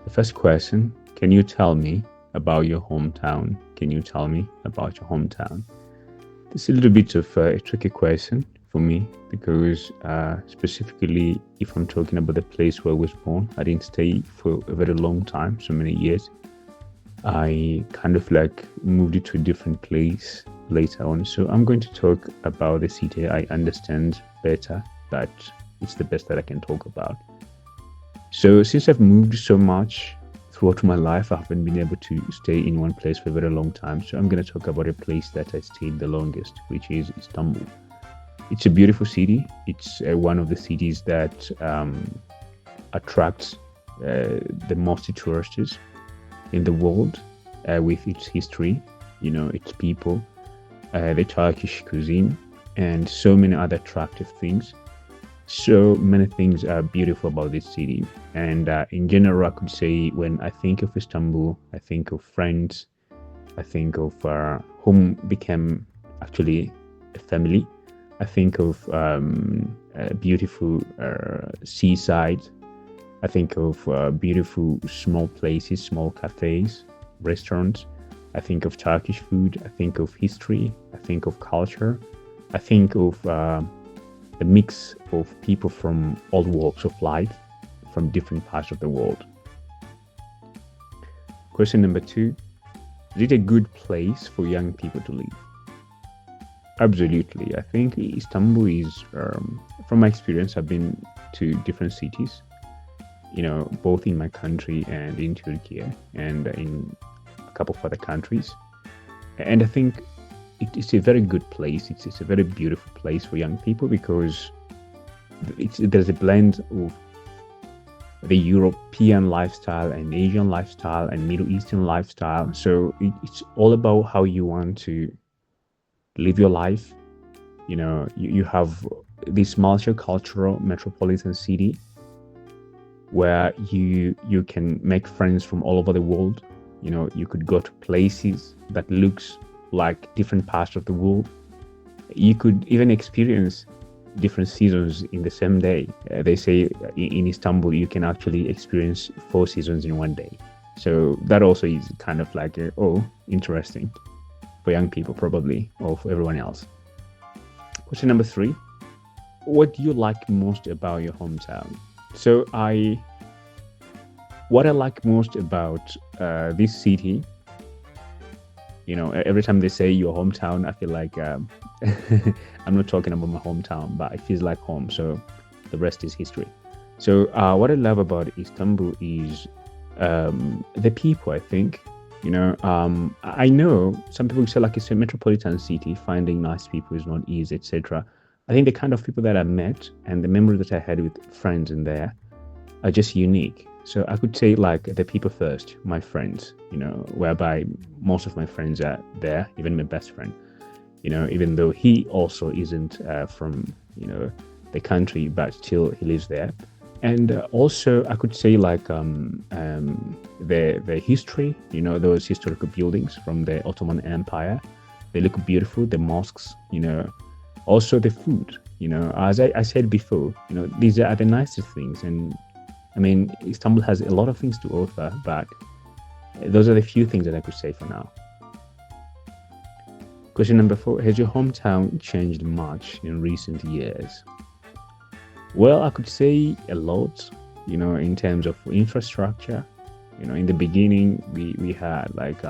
The first question, can you tell me about your hometown? Can you tell me about your hometown? This is a little bit of a tricky question for me because specifically if I'm talking about the place where I was born, I didn't stay for a very long time, so many years. I kind of like moved to a different place later on. So I'm going to talk about the city I understand better, but it's the best that I can talk about. So since I've moved so much throughout my life, I haven't been able to stay in one place for a very long time. So I'm going to talk about a place that I stayed the longest, which is Istanbul. It's a beautiful city. It's one of the cities that attracts the most tourists in the world with its history, its people, the Turkish cuisine, and so many other attractive things. So many things are beautiful about this city. And in general, I could say when I think of Istanbul, I think of friends, I think of home became actually a family. I think of a beautiful seaside. I think of beautiful small places, small cafes, restaurants. I think of Turkish food. I think of history. I think of culture. I think of the mix of people from all walks of life, from different parts of the world. Question number 2, is it a good place for young people to live? Absolutely. I think Istanbul is, from my experience, I've been to different cities, both in my country and in Turkey and in a couple of other countries. And I think it's a very good place. It's a very beautiful place for young people because there's a blend of the European lifestyle and Asian lifestyle and Middle Eastern lifestyle. So it's all about how you want to live your life. You have this multicultural metropolitan city where you can make friends from all over the world. You could go to places that looks like different parts of the world. You could even experience different seasons in the same day. They say in Istanbul you can actually experience 4 seasons in one day. So that also is kind of like interesting for young people probably, or for everyone else. Question number 3, what do you like most about your hometown? So what I like most about this city, every time they say your hometown, I feel like I'm not talking about my hometown, but it feels like home. So the rest is history. So what I love about Istanbul is the people, I think. I know some people say like it's a metropolitan city, finding nice people is not easy, etc. I think the kind of people that I met and the memories that I had with friends in there are just unique. So I could say like the people first, my friends, whereby most of my friends are there, even my best friend, even though he also isn't from, the country, but still he lives there. And also I could say like the history, those historical buildings from the Ottoman Empire, they look beautiful, the mosques, also the food, as I said before, these are the nicest things. And I mean, Istanbul has a lot of things to offer, but those are the few things that I could say for now. Question number 4, has your hometown changed much in recent years? Well, I could say a lot, in terms of infrastructure. In the beginning, we had like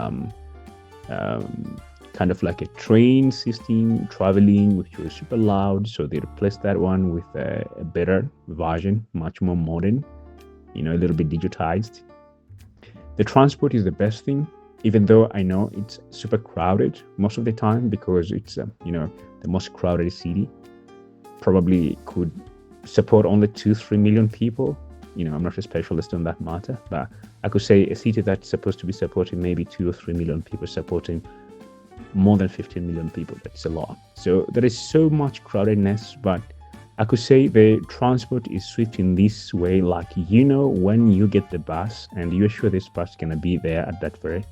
kind of like a train system traveling, which was super loud. So they replaced that one with a better version, much more modern, a little bit digitized. The transport is the best thing, even though I know it's super crowded most of the time because it's, the most crowded city. Probably could support only 2-3 million people. I'm not a specialist on that matter, but I could say a city that's supposed to be supporting maybe 2 or 3 million people supporting more than 15 million people. That's a lot. So there is so much crowdedness, but I could say the transport is swift in this way, like, when you get the bus and you're sure this bus is going to be there at that very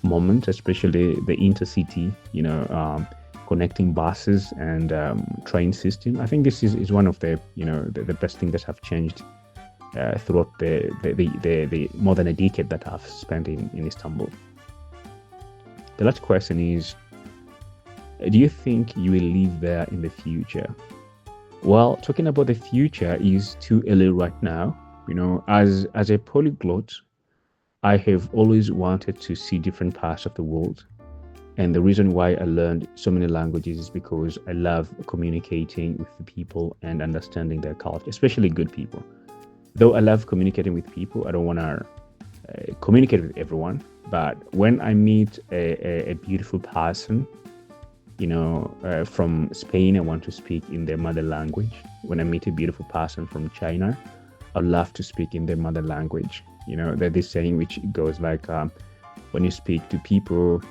moment, especially the intercity, connecting buses and train system. I think this is one of the, the best things that have changed throughout the more than a decade that I've spent in Istanbul. The last question is, do you think you will live there in the future? Well, talking about the future is too early right now. As a polyglot, I have always wanted to see different parts of the world. And the reason why I learned so many languages is because I love communicating with the people and understanding their culture, especially good people. Though I love communicating with people, I don't want to communicate with everyone. But when I meet a beautiful person, from Spain, I want to speak in their mother language. When I meet a beautiful person from China, I love to speak in their mother language. There's this saying which goes like, when you speak to people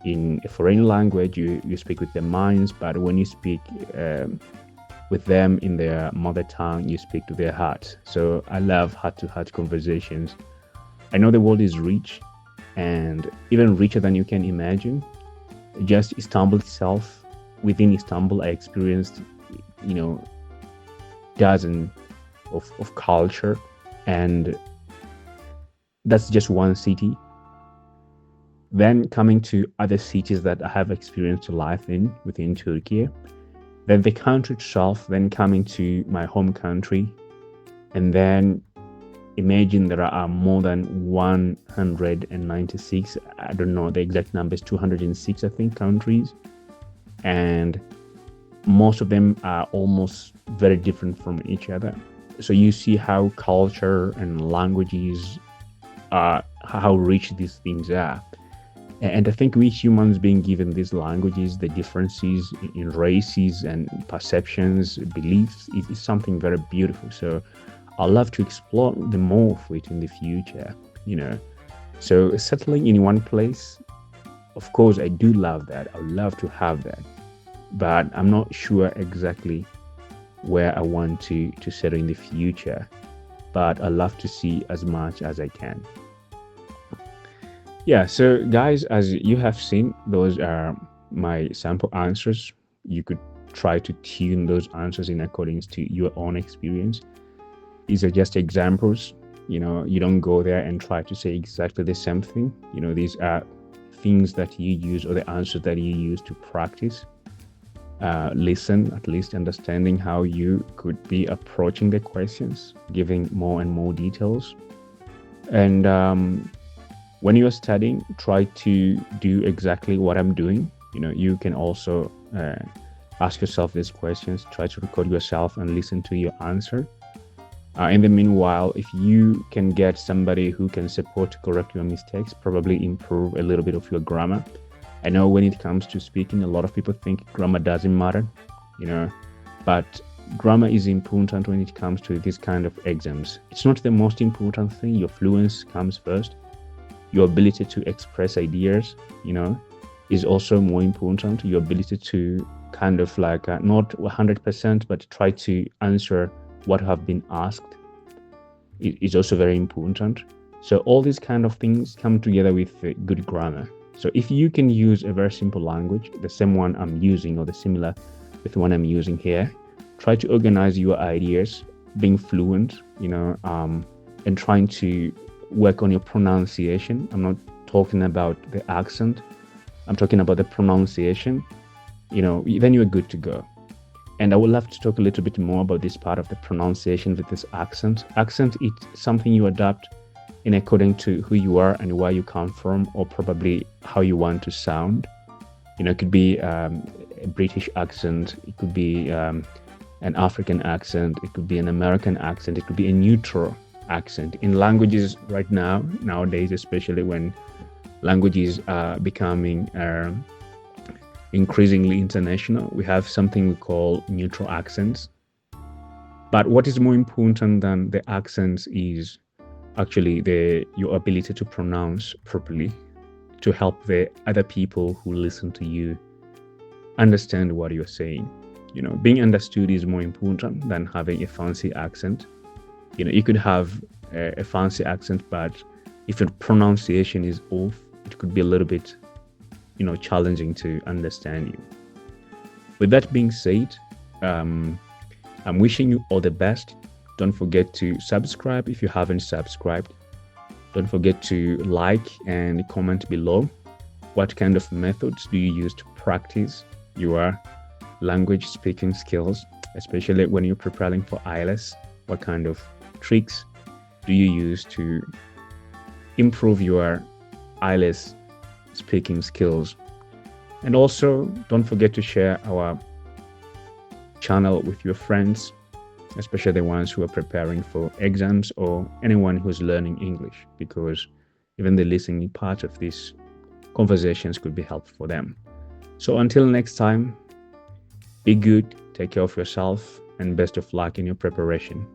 in a foreign language, you speak with their minds, but when you speak with them in their mother tongue, you speak to their heart. So I love heart-to-heart conversations. I know the world is rich, and even richer than you can imagine. Just Istanbul itself, within Istanbul, I experienced, dozens of culture, and that's just one city. Then coming to other cities that I have experienced life in within Turkey, then the country itself, then coming to my home country, and then imagine there are more than 196, I don't know the exact numbers, 206 I think countries, and most of them are almost very different from each other. So you see how culture and languages are, how rich these things are. And I think we humans being given these languages, the differences in races and perceptions, beliefs, is something very beautiful. So I'd love to explore the more of it in the future, So settling in one place, of course, I do love that. I would love to have that. But I'm not sure exactly where I want to settle in the future. But I love to see as much as I can. Yeah, so guys, as you have seen, those are my sample answers. You could try to tune those answers in accordance to your own experience. These are just examples. You don't go there and try to say exactly the same thing. These are things that you use, or the answers that you use to practice. Listen, at least understanding how you could be approaching the questions, giving more and more details. And when you're studying, try to do exactly what I'm doing. You can also ask yourself these questions, try to record yourself and listen to your answer. In the meanwhile, if you can get somebody who can support to correct your mistakes, probably improve a little bit of your grammar. I know when it comes to speaking, a lot of people think grammar doesn't matter, but grammar is important when it comes to this kind of exams. It's not the most important thing. Your fluency comes first. Your ability to express ideas, is also more important. Your ability to kind of like not 100%, but try to answer what have been asked is also very important. So all these kind of things come together with good grammar. So if you can use a very simple language, the same one I'm using or the similar with the one I'm using here, try to organize your ideas, being fluent, and trying to work on your pronunciation. I'm not talking about the accent. I'm talking about the pronunciation. Then you're good to go. And I would love to talk a little bit more about this part of the pronunciation with this accent. Accent is something you adapt in according to who you are and where you come from, or probably how you want to sound. It could be a British accent, it could be an African accent, it could be an American accent, it could be a neutral accent. In languages right now, nowadays, especially when languages are becoming increasingly international, we have something we call neutral accents. But what is more important than the accents is actually your ability to pronounce properly, to help the other people who listen to you understand what you're saying. Being understood is more important than having a fancy accent. You could have a fancy accent, but if your pronunciation is off, it could be a little bit, challenging to understand you. With that being said, I'm wishing you all the best. Don't forget to subscribe if you haven't subscribed. Don't forget to like and comment below. What kind of methods do you use to practice your language speaking skills, especially when you're preparing for IELTS? What kind of tricks do you use to improve your IELTS speaking skills? And also, don't forget to share our channel with your friends, especially the ones who are preparing for exams or anyone who's learning English, because even the listening part of these conversations could be helpful for them. So until next time, be good, take care of yourself, and best of luck in your preparation.